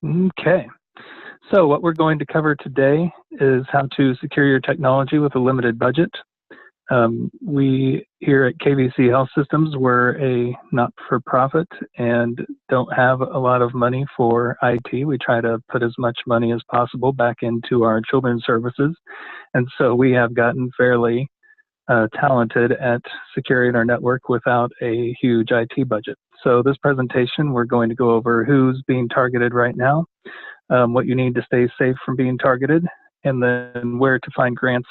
Okay, so what we're going to cover today is how to secure your technology with a limited budget. We here at KVC Health Systems, we're a not-for-profit and don't have a lot of money for IT. We try to put as much money as possible back into our children's services, and so we have gotten fairly talented at securing our network without a huge IT budget. So this presentation, we're going to go over who's being targeted right now, what you need to stay safe from being targeted, and then where to find grants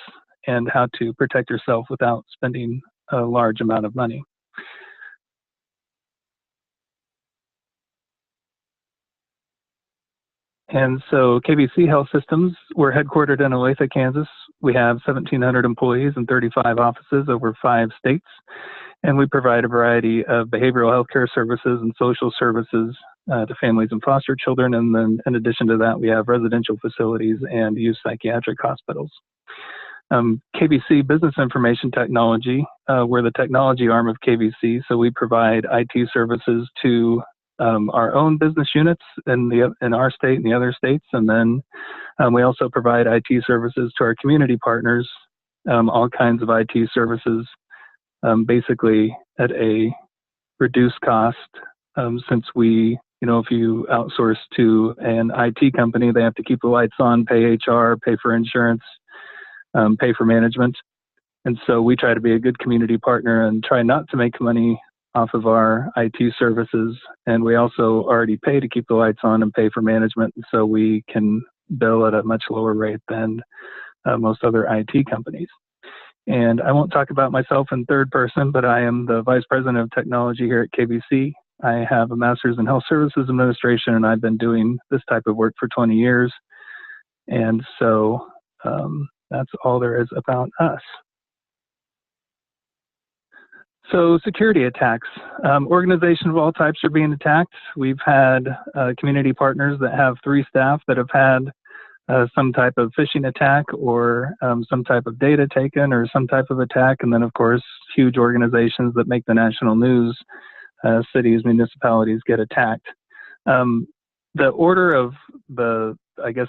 and how to protect yourself without spending a large amount of money. And so KVC Health Systems, we're headquartered in Olathe, Kansas. We have 1,700 employees and 35 offices over 5 states. And we provide a variety of behavioral health care services and social services to families and foster children. And then in addition to that, we have residential facilities and youth psychiatric hospitals. KVC Business Information Technology, we're the technology arm of KVC. So we provide IT services to our own business units in our state and the other states. And then we also provide IT services to our community partners, all kinds of IT services, basically at a reduced cost, since we, if you outsource to an IT company, they have to keep the lights on, pay HR, pay for insurance, pay for management. And so we try to be a good community partner and try not to make money off of our IT services. And we also already pay to keep the lights on and pay for management. So we can bill at a much lower rate than most other IT companies. And I won't talk about myself in third person, but I am the Vice President of Technology here at KVC. I have a Master's in Health Services Administration, and I've been doing this type of work for 20 years. And so that's all there is about us. So security attacks. Organizations of all types are being attacked. We've had community partners that have 3 staff that have had some type of phishing attack or some type of data taken or some type of attack. And then, of course, huge organizations that make the national news, cities, municipalities get attacked. The order of the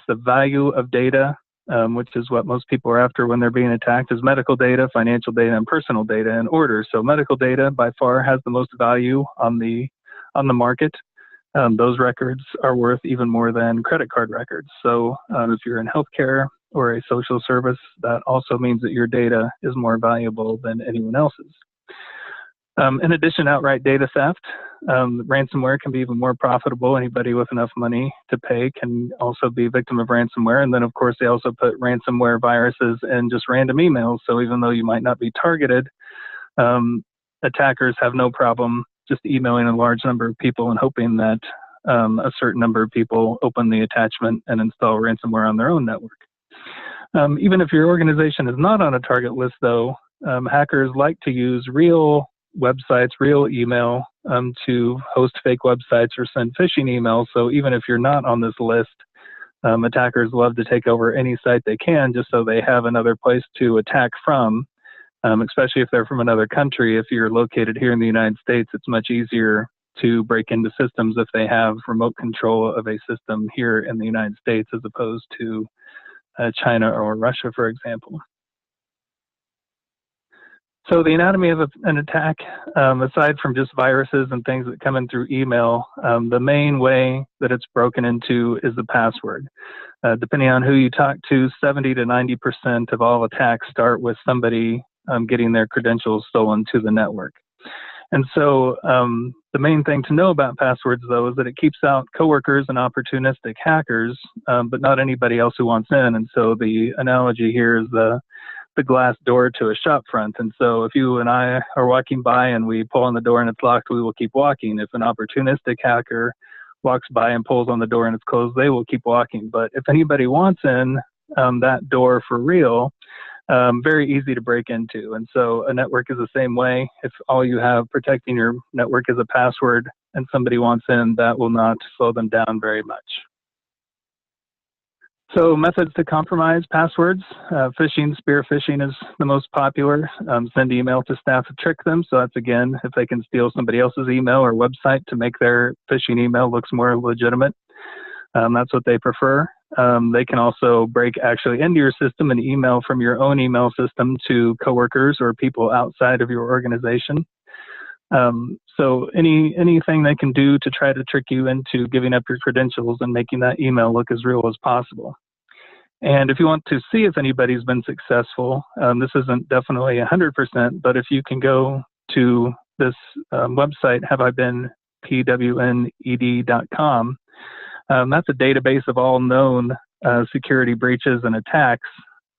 value of data, which is what most people are after when they're being attacked, is medical data, financial data, and personal data in order. So medical data by far has the most value on the market. Those records are worth even more than credit card records. So if you're in healthcare or a social service, that also means that your data is more valuable than anyone else's. In addition, outright data theft. Ransomware can be even more profitable. Anybody with enough money to pay can also be a victim of ransomware. And then, of course, they also put ransomware viruses in just random emails. So even though you might not be targeted, attackers have no problem just emailing a large number of people and hoping that a certain number of people open the attachment and install ransomware on their own network. Even if your organization is not on a target list, though, hackers like to use real websites, real email to host fake websites or send phishing emails. So even if you're not on this list, attackers love to take over any site they can just so they have another place to attack from. Especially if they're from another country. If you're located here in the United States, it's much easier to break into systems if they have remote control of a system here in the United States as opposed to China or Russia, for example. So the anatomy of an attack, aside from just viruses and things that come in through email, the main way that it's broken into is the password. Depending on who you talk to, 70 to 90% of all attacks start with somebody getting their credentials stolen to the network. And so the main thing to know about passwords, though, is that it keeps out coworkers and opportunistic hackers, but not anybody else who wants in. And so the analogy here is the glass door to a shop front. And so if you and I are walking by and we pull on the door and it's locked, we will keep walking. If an opportunistic hacker walks by and pulls on the door and it's closed, they will keep walking. But if anybody wants in that door for real, very easy to break into. And so a network is the same way. If all you have protecting your network is a password and somebody wants in, that will not slow them down very much. So methods to compromise passwords. Phishing, spear phishing is the most popular. Send email to staff to trick them. So that's, again, if they can steal somebody else's email or website to make their phishing email looks more legitimate. That's what they prefer. They can also break actually into your system and email from your own email system to coworkers or people outside of your organization. So anything they can do to try to trick you into giving up your credentials and making that email look as real as possible. And if you want to see if anybody's been successful, this isn't definitely 100%, but if you can go to this website, haveibeenpwned.com, that's a database of all known security breaches and attacks,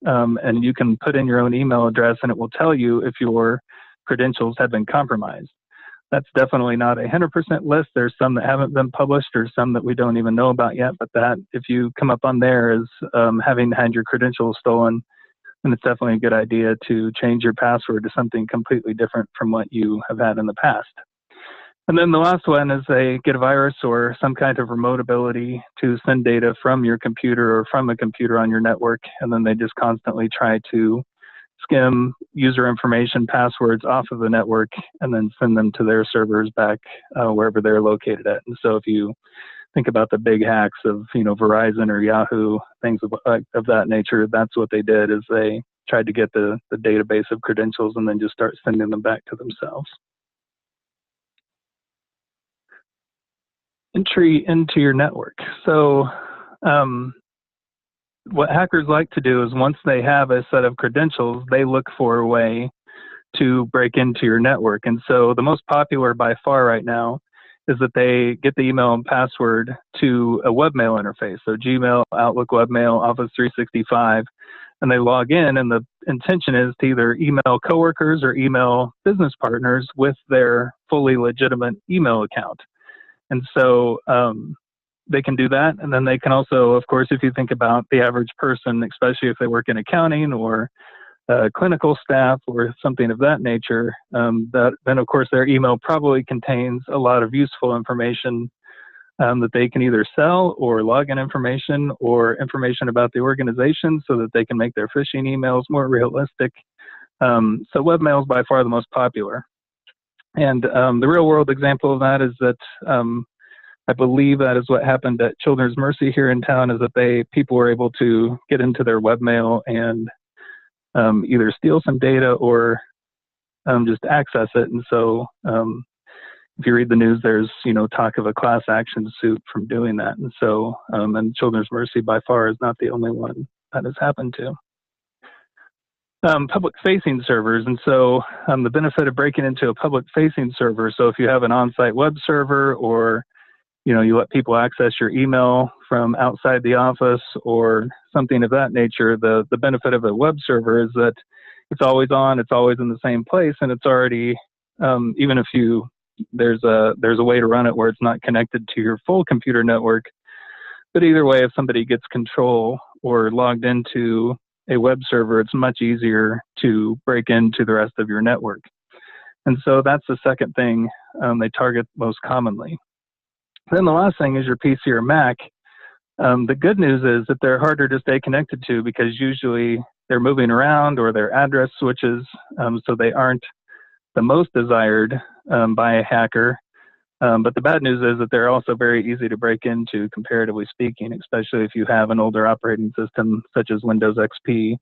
and you can put in your own email address and it will tell you if your credentials have been compromised. That's definitely not a 100% list. There's some that haven't been published or some that we don't even know about yet, but that if you come up on there as having had your credentials stolen, then it's definitely a good idea to change your password to something completely different from what you have had in the past. And then the last one is get a virus or some kind of remote ability to send data from your computer or from a computer on your network, and then they just constantly try to skim user information, passwords off of the network, and then send them to their servers back wherever they're located at. And so if you think about the big hacks of Verizon or Yahoo, things of that nature, that's what they did, is they tried to get the database of credentials and then just start sending them back to themselves. Entry into your network. So what hackers like to do is once they have a set of credentials, they look for a way to break into your network. And so the most popular by far right now is that they get the email and password to a webmail interface. So Gmail, Outlook, Webmail, Office 365, and they log in, and the intention is to either email coworkers or email business partners with their fully legitimate email account. And so they can do that. And then they can also, of course, if you think about the average person, especially if they work in accounting or clinical staff or something of that nature, then of course their email probably contains a lot of useful information that they can either sell or login information or information about the organization so that they can make their phishing emails more realistic. So webmail is by far the most popular. And the real world example of that is that I believe that is what happened at Children's Mercy here in town, is that people were able to get into their webmail and either steal some data or just access it. And so if you read the news, there's talk of a class action suit from doing that. And so and Children's Mercy by far is not the only one that has happened to. Public-facing servers, and so the benefit of breaking into a public-facing server, so if you have an on-site web server or you let people access your email from outside the office or something of that nature, the benefit of a web server is that it's always on, it's always in the same place, and it's already, even if there's a way to run it where it's not connected to your full computer network, but either way, if somebody gets control or logged into a web server, it's much easier to break into the rest of your network. And so that's the second thing they target most commonly. Then the last thing is your PC or Mac. The good news is that they're harder to stay connected to because usually they're moving around or their address switches, so they aren't the most desired by a hacker. But the bad news is that they're also very easy to break into, comparatively speaking, especially if you have an older operating system such as Windows XP.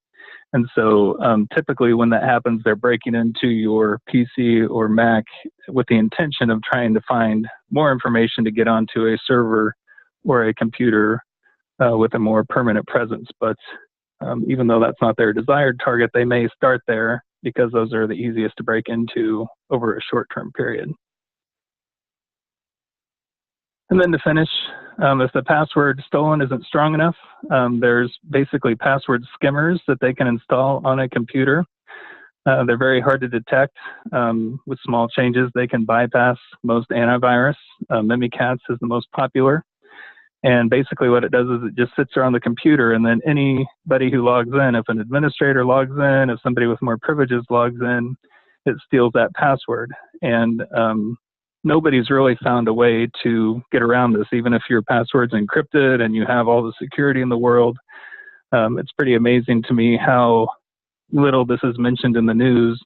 And so typically when that happens, they're breaking into your PC or Mac with the intention of trying to find more information to get onto a server or a computer with a more permanent presence. But even though that's not their desired target, they may start there because those are the easiest to break into over a short-term period. And then to finish, if the password stolen isn't strong enough, there's basically password skimmers that they can install on a computer. They're very hard to detect. With small changes, they can bypass most antivirus. Mimikatz is the most popular. And basically what it does is it just sits there on the computer, and then anybody who logs in, if an administrator logs in, if somebody with more privileges logs in, it steals that password. And nobody's really found a way to get around this, even if your password's encrypted and you have all the security in the world. It's pretty amazing to me how little this is mentioned in the news.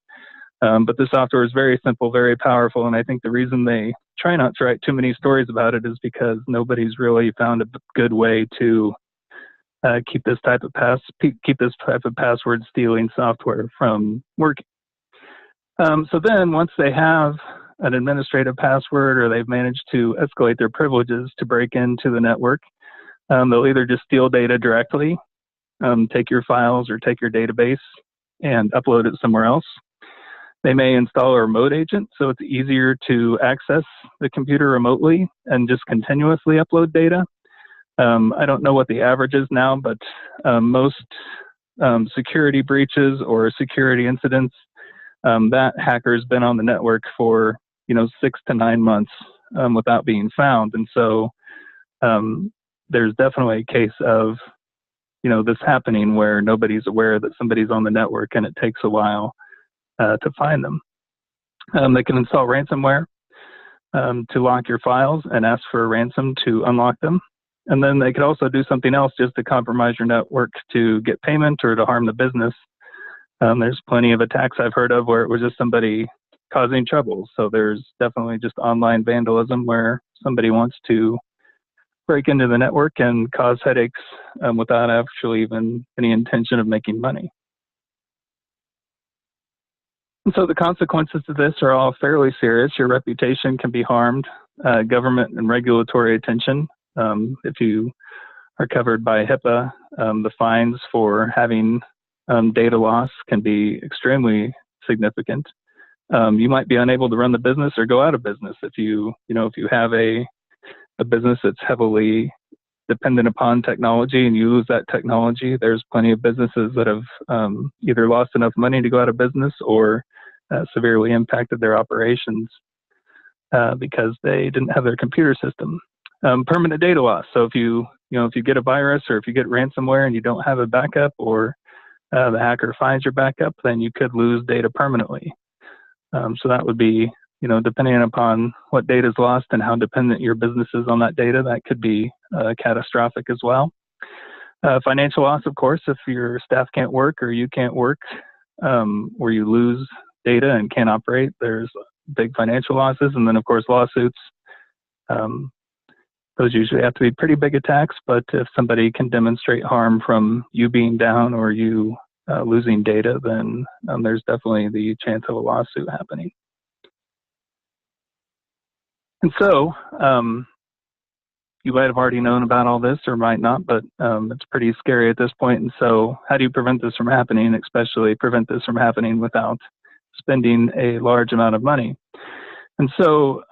But the software is very simple, very powerful, and I think the reason they try not to write too many stories about it is because nobody's really found a good way to keep this type of password stealing software from working. So then once they have an administrative password or they've managed to escalate their privileges to break into the network, they'll either just steal data directly, take your files or take your database and upload it somewhere else. They may install a remote agent, so it's easier to access the computer remotely and just continuously upload data. I don't know what the average is now, but most security breaches or security incidents, that hacker's been on the network for 6 to 9 months without being found. And so there's definitely a case of this happening where nobody's aware that somebody's on the network and it takes a while to find them. They can install ransomware to lock your files and ask for a ransom to unlock them. And then they could also do something else just to compromise your network to get payment or to harm the business. There's plenty of attacks I've heard of where it was just somebody causing trouble. So there's definitely just online vandalism where somebody wants to break into the network and cause headaches without actually even any intention of making money. And so the consequences of this are all fairly serious. Your reputation can be harmed, government and regulatory attention. If you are covered by HIPAA, the fines for having data loss can be extremely significant. You might be unable to run the business or go out of business if you have a business that's heavily dependent upon technology and you lose that technology. There's plenty of businesses that have either lost enough money to go out of business or severely impacted their operations because they didn't have their computer system. Permanent data loss. So if you get a virus or if you get ransomware and you don't have a backup or the hacker finds your backup, then you could lose data permanently. So that would be, depending upon what data is lost and how dependent your business is on that data, that could be catastrophic as well. Financial loss, of course, if your staff can't work or you can't work, or you lose data and can't operate, there's big financial losses. And then, of course, lawsuits. Those usually have to be pretty big attacks, but if somebody can demonstrate harm from you being down or you losing data, then there's definitely the chance of a lawsuit happening. And so you might have already known about all this or might not, but it's pretty scary at this point. And so how do you prevent this from happening, especially prevent this from happening without spending a large amount of money? And so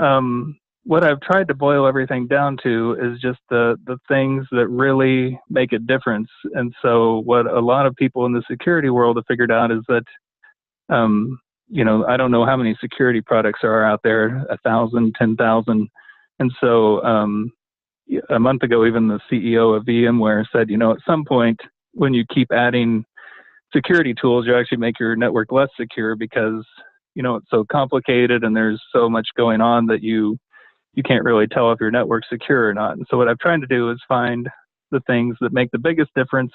what I've tried to boil everything down to is just the things that really make a difference. And so what a lot of people in the security world have figured out is that, I don't know how many security products are out there, 1,000, 10,000. And so a month ago, even the CEO of VMware said, at some point when you keep adding security tools, you actually make your network less secure because, it's so complicated and there's so much going on that you can't really tell if your network's secure or not. And so what I'm trying to do is find the things that make the biggest difference,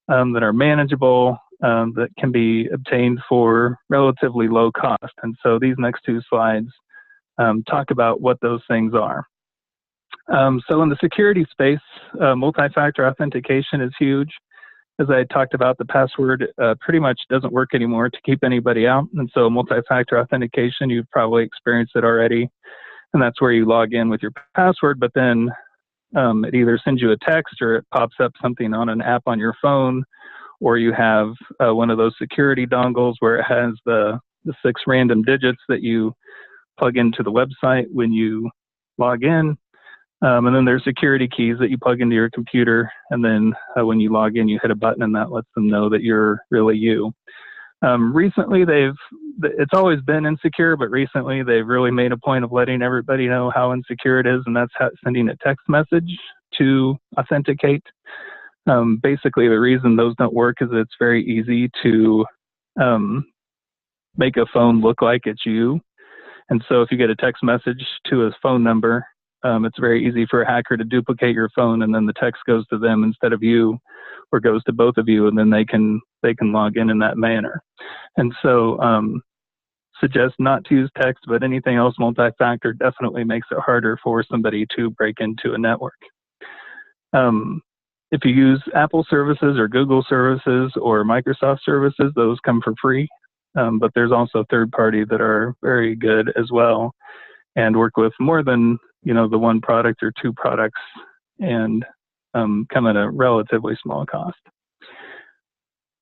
that are manageable, that can be obtained for relatively low cost. And so these next two slides talk about what those things are. So in the security space, multi-factor authentication is huge. As I talked about, the password pretty much doesn't work anymore to keep anybody out. And so multi-factor authentication, you've probably experienced it already. And that's where you log in with your password, but then it either sends you a text or it pops up something on an app on your phone, or you have one of those security dongles where it has the 6 random digits that you plug into the website when you log in. And then there's security keys that you plug into your computer. And then when you log in, you hit a button and that lets them know that you're really you. Recently, it's always been insecure, but recently they've really made a point of letting everybody know how insecure it is, and that's sending a text message to authenticate. Basically, the reason those don't work is it's very easy to make a phone look like it's you. And so if you get a text message to a phone number, it's very easy for a hacker to duplicate your phone, and then the text goes to them instead of you, or goes to both of you, and then they can log in that manner. And so suggest not to use text, but anything else multi-factor definitely makes it harder for somebody to break into a network. If you use Apple services or Google services or Microsoft services, those come for free. But there's also third-party that are very good as well and work with more than the one product or two products and come at a relatively small cost.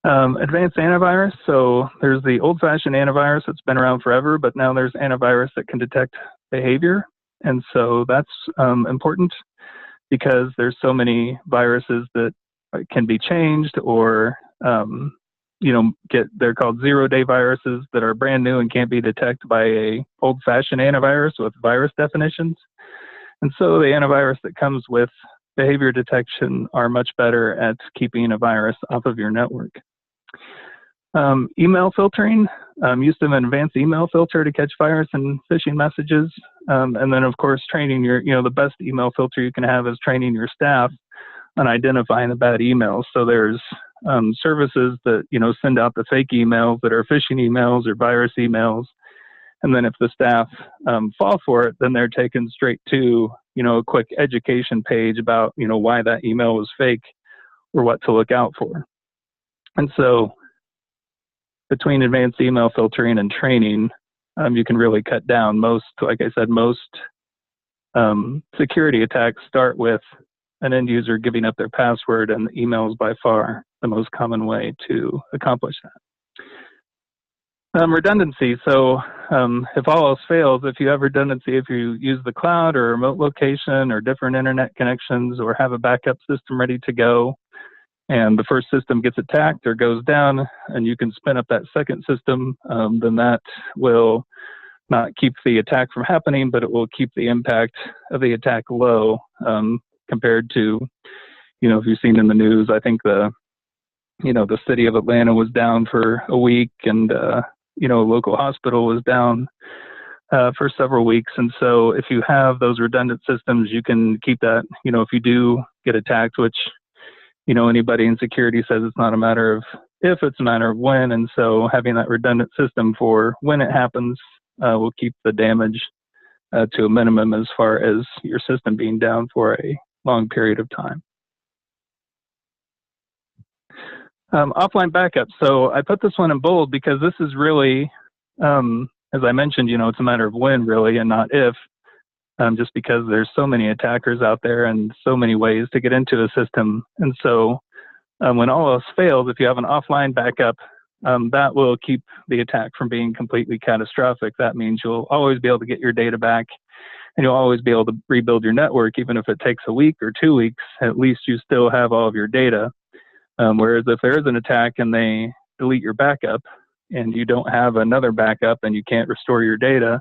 Advanced antivirus. So there's the old-fashioned antivirus that's been around forever, but now there's antivirus that can detect behavior. And so that's important because there's so many viruses that can be changed or, they're called zero-day viruses that are brand new and can't be detected by a old-fashioned antivirus with virus definitions. And so the antivirus that comes with behavior detection are much better at keeping a virus off of your network. Email filtering, use of an advanced email filter to catch virus and phishing messages. And then of course, training the best email filter you can have is training your staff on identifying the bad emails. So there's services that, send out the fake emails that are phishing emails or virus emails. And then if the staff fall for it, then they're taken straight to, a quick education page about, why that email was fake or what to look out for. And so between advanced email filtering and training, you can really cut down most security attacks start with an end user giving up their password, and the email is by far the most common way to accomplish that. Redundancy. So if all else fails, if you have redundancy, if you use the cloud or remote location or different internet connections or have a backup system ready to go, and the first system gets attacked or goes down, and you can spin up that second system, then that will not keep the attack from happening, but it will keep the impact of the attack low compared to, if you've seen in the news, I think the city of Atlanta was down for a week, and a local hospital was down for several weeks. And so if you have those redundant systems, you can keep that, if you do get attacked, which, anybody in security says it's not a matter of if, it's a matter of when. And so having that redundant system for when it happens will keep the damage to a minimum as far as your system being down for a long period of time. Offline backup. So I put this one in bold because this is really, as I mentioned, it's a matter of when really and not if, just because there's so many attackers out there and so many ways to get into a system. And so when all else fails, if you have an offline backup, that will keep the attack from being completely catastrophic. That means you'll always be able to get your data back, and you'll always be able to rebuild your network. Even if it takes a week or 2 weeks, at least you still have all of your data. Whereas if there is an attack and they delete your backup and you don't have another backup and you can't restore your data,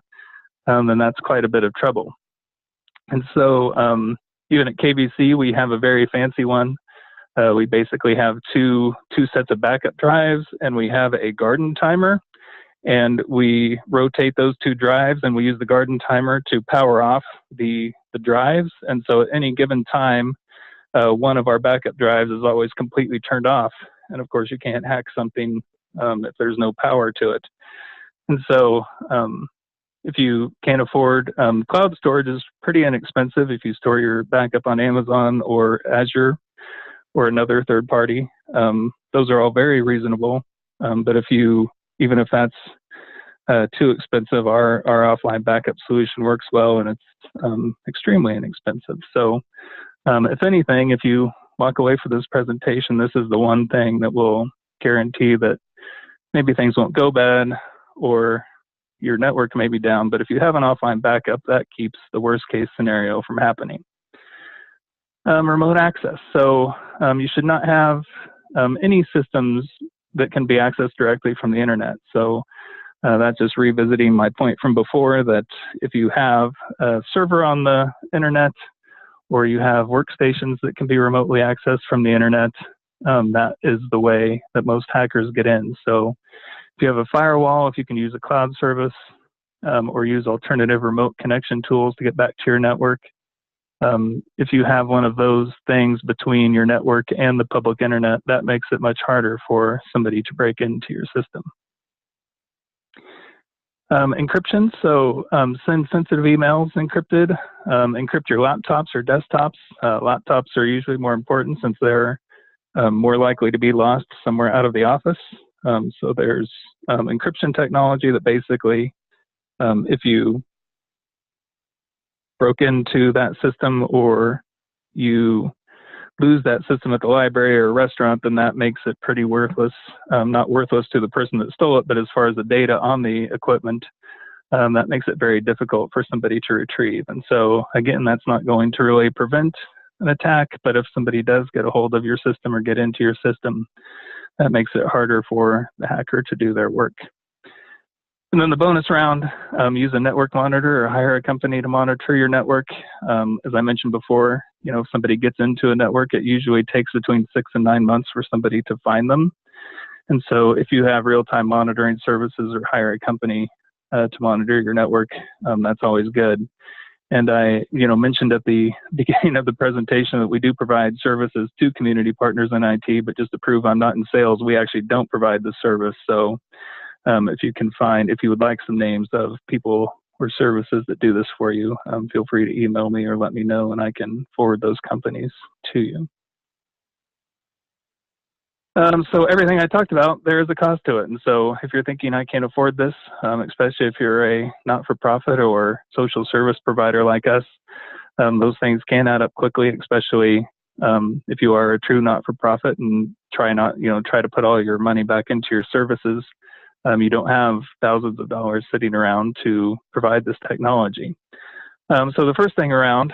then that's quite a bit of trouble. And so even at KVC, we have a very fancy one. We basically have two sets of backup drives, and we have a garden timer, and we rotate those two drives, and we use the garden timer to power off the drives. And so at any given time, one of our backup drives is always completely turned off. And of course, you can't hack something if there's no power to it. And so if you can't afford, cloud storage is pretty inexpensive if you store your backup on Amazon or Azure or another third party. Those are all very reasonable. But even if that's too expensive, our offline backup solution works well, and it's extremely inexpensive. So if anything, if you walk away from this presentation, this is the one thing that will guarantee that maybe things won't go bad or your network may be down, but if you have an offline backup, that keeps the worst case scenario from happening. Remote access. So you should not have any systems that can be accessed directly from the internet. So that's just revisiting my point from before, that if you have a server on the internet or you have workstations that can be remotely accessed from the internet, that is the way that most hackers get in. So if you have a firewall, if you can use a cloud service or use alternative remote connection tools to get back to your network, if you have one of those things between your network and the public internet, that makes it much harder for somebody to break into your system. Encryption, so send sensitive emails encrypted, encrypt your laptops or desktops. Laptops are usually more important since they're more likely to be lost somewhere out of the office. So there's encryption technology that basically, if you broke into that system or you lose that system at the library or restaurant, then that makes it pretty worthless. Not worthless to the person that stole it, but as far as the data on the equipment, that makes it very difficult for somebody to retrieve. And so, again, that's not going to really prevent an attack, but if somebody does get a hold of your system or get into your system, that makes it harder for the hacker to do their work. And then the bonus round, use a network monitor or hire a company to monitor your network. As I mentioned before, if somebody gets into a network, it usually takes between 6 and 9 months for somebody to find them. And so if you have real-time monitoring services or hire a company to monitor your network, that's always good. And I, mentioned at the beginning of the presentation that we do provide services to community partners in IT, but just to prove I'm not in sales, we actually don't provide the service. So if you would like some names of people or services that do this for you, feel free to email me or let me know and I can forward those companies to you. So everything I talked about, there is a cost to it. And so if you're thinking I can't afford this, especially if you're a not-for-profit or social service provider like us, those things can add up quickly, especially if you are a true not-for-profit and try to put all your money back into your services. You don't have thousands of dollars sitting around to provide this technology. So the first thing around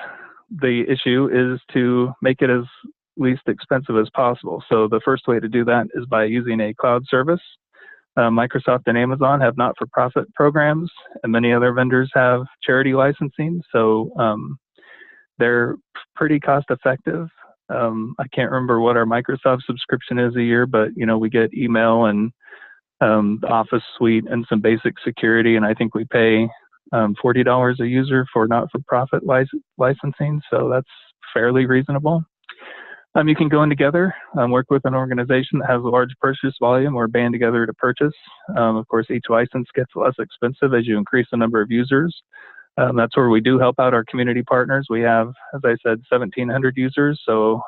the issue is to make it as least expensive as possible. So the first way to do that is by using a cloud service. Microsoft and Amazon have not-for-profit programs, and many other vendors have charity licensing. So they're pretty cost-effective. I can't remember what our Microsoft subscription is a year, but we get email and the Office suite and some basic security, and I think we pay $40 a user for not-for-profit licensing. So that's fairly reasonable. You can go in together, work with an organization that has a large purchase volume or band together to purchase. Of course, each license gets less expensive as you increase the number of users. That's where we do help out our community partners. We have, as I said, 1,700 users, so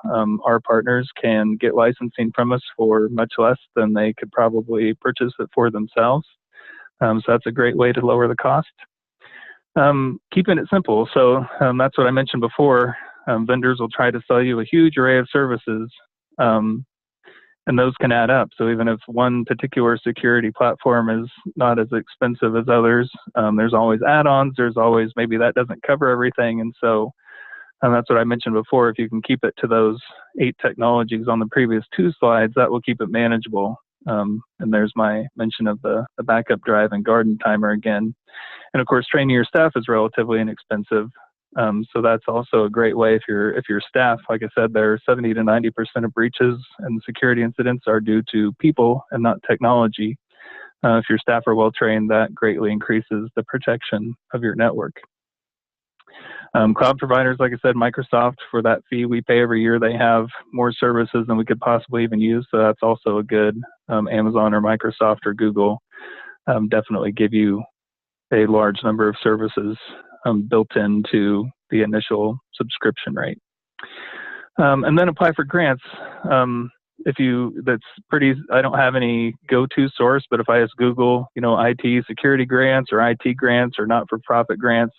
our partners can get licensing from us for much less than they could probably purchase it for themselves. So that's a great way to lower the cost. Keeping it simple, so that's what I mentioned before. Vendors will try to sell you a huge array of services, and those can add up. So even if one particular security platform is not as expensive as others, there's always add-ons. There's always, maybe that doesn't cover everything. And so that's what I mentioned before. If you can keep it to those 8 technologies on the previous 2 slides, that will keep it manageable. And there's my mention of the backup drive and garden timer again. And of course, training your staff is relatively inexpensive. So that's also a great way if your staff, like I said, there are 70 to 90% of breaches and security incidents are due to people and not technology. If your staff are well trained, that greatly increases the protection of your network. Cloud providers, like I said, Microsoft, for that fee we pay every year, they have more services than we could possibly even use. So that's also a good, Amazon or Microsoft or Google definitely give you a large number of services built into the initial subscription rate. And then apply for grants. That's pretty, I don't have any go-to source, but if I ask Google, IT security grants or IT grants or not-for-profit grants,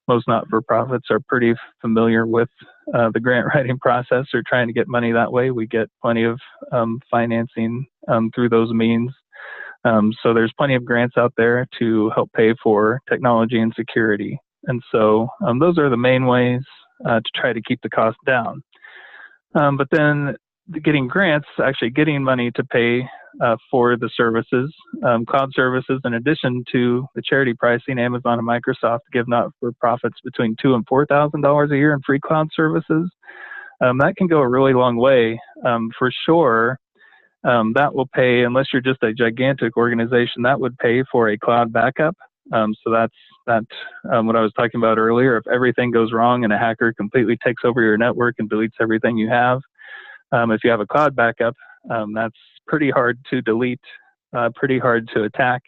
most not-for-profits are pretty familiar with the grant writing process or trying to get money that way. We get plenty of financing through those means. So there's plenty of grants out there to help pay for technology and security. And so those are the main ways to try to keep the cost down. But then getting grants, actually getting money to pay for the services, cloud services, in addition to the charity pricing, Amazon and Microsoft give not-for-profits between $2,000 and $4,000 a year in free cloud services. That can go a really long way. For sure, that will pay, unless you're just a gigantic organization, that would pay for a cloud backup. So that's what I was talking about earlier. If everything goes wrong and a hacker completely takes over your network and deletes everything you have, if you have a cloud backup, that's pretty hard to delete, pretty hard to attack.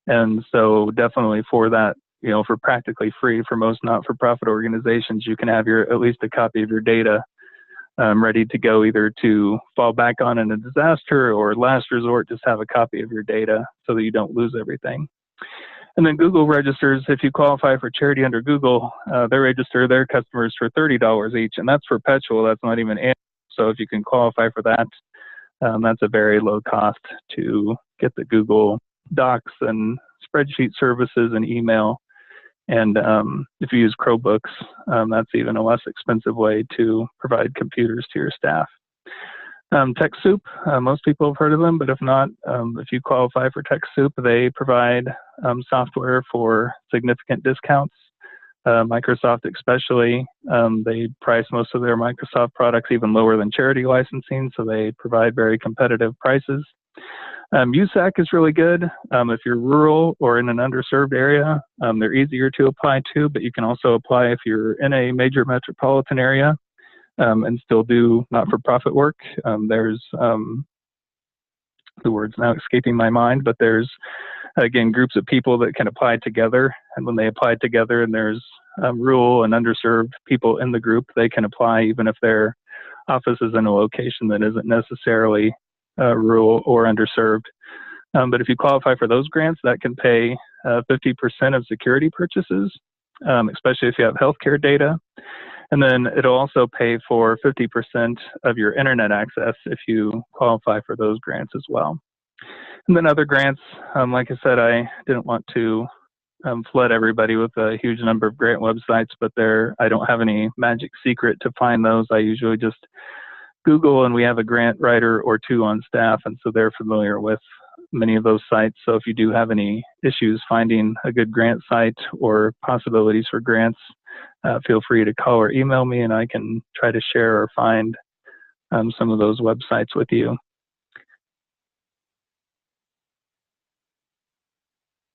And so definitely for that, for practically free for most not-for-profit organizations, you can have at least a copy of your data ready to go, either to fall back on in a disaster or last resort, just have a copy of your data so that you don't lose everything. And then Google registers, if you qualify for charity under Google, they register their customers for $30 each, and that's perpetual, that's not even annual. So if you can qualify for that, that's a very low cost to get the Google Docs and spreadsheet services and email. And if you use Chromebooks, that's even a less expensive way to provide computers to your staff. TechSoup, most people have heard of them, but if not, if you qualify for TechSoup, they provide software for significant discounts. Microsoft especially, they price most of their Microsoft products even lower than charity licensing, so they provide very competitive prices. USAC is really good. If you're rural or in an underserved area, they're easier to apply to, but you can also apply if you're in a major metropolitan area and still do not-for-profit work. There's, the word's now escaping my mind, but there's, again, groups of people that can apply together. And when they apply together and there's rural and underserved people in the group, they can apply even if their office is in a location that isn't necessarily rural or underserved. But if you qualify for those grants, that can pay 50% of security purchases, especially if you have healthcare data. And then it'll also pay for 50% of your internet access if you qualify for those grants as well. And then other grants, like I said, I didn't want to flood everybody with a huge number of grant websites, but I don't have any magic secret to find those. I usually just Google, and we have a grant writer or two on staff, and so they're familiar with many of those sites. So if you do have any issues finding a good grant site or possibilities for grants, feel free to call or email me, and I can try to share or find some of those websites with you.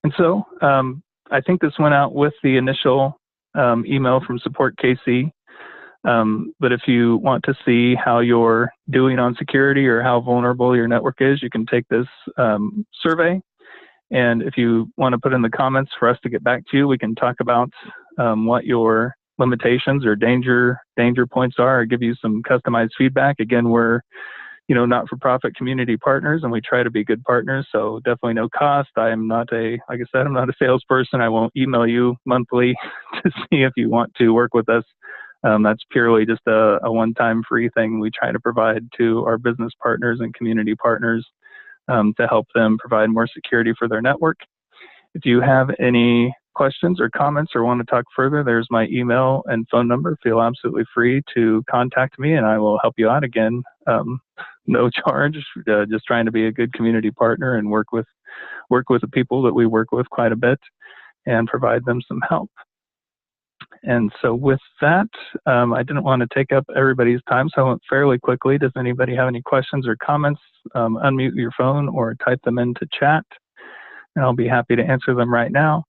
And so I think this went out with the initial email from Support KC. But if you want to see how you're doing on security or how vulnerable your network is, you can take this survey. And if you want to put in the comments for us to get back to you, we can talk about what your limitations or danger points are, or give you some customized feedback. Again, we're not-for-profit community partners, and we try to be good partners, so definitely no cost. I am not like I said, I'm not a salesperson. I won't email you monthly to see if you want to work with us. That's purely just a one-time free thing we try to provide to our business partners and community partners to help them provide more security for their network. If you have any questions or comments or want to talk further, there's my email and phone number. Feel absolutely free to contact me, and I will help you out. Again, no charge, just trying to be a good community partner and work with the people that we work with quite a bit and provide them some help. And so with that, I didn't want to take up everybody's time, so I went fairly quickly. Does anybody have any questions or comments? Unmute your phone or type them into chat, and I'll be happy to answer them right now.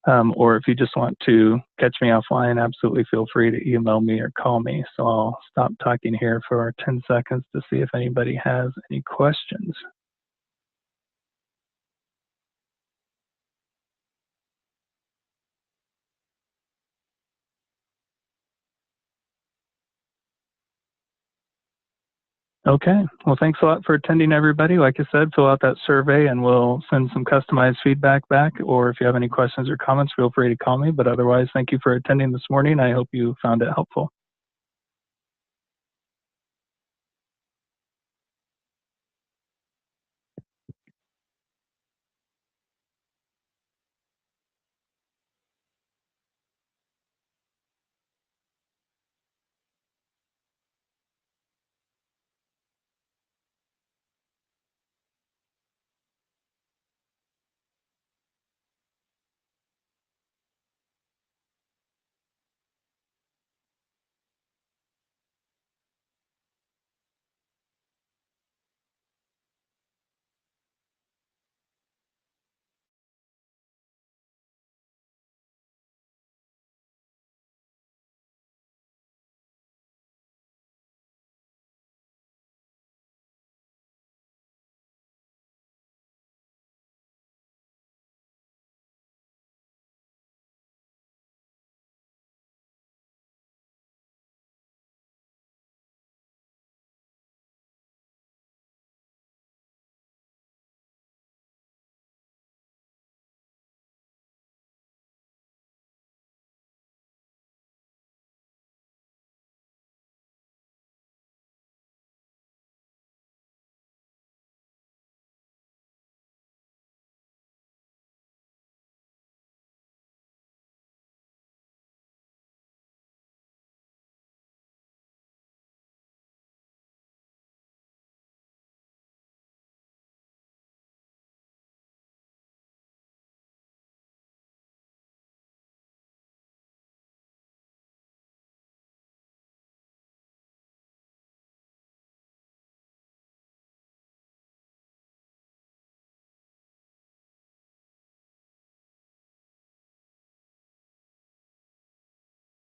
Or if you just want to catch me offline, absolutely feel free to email me or call me. So I'll stop talking here for 10 seconds to see if anybody has any questions. Okay, well, thanks a lot for attending, everybody. Like I said, fill out that survey and we'll send some customized feedback back. Or if you have any questions or comments, feel free to call me. But otherwise, thank you for attending this morning. I hope you found it helpful.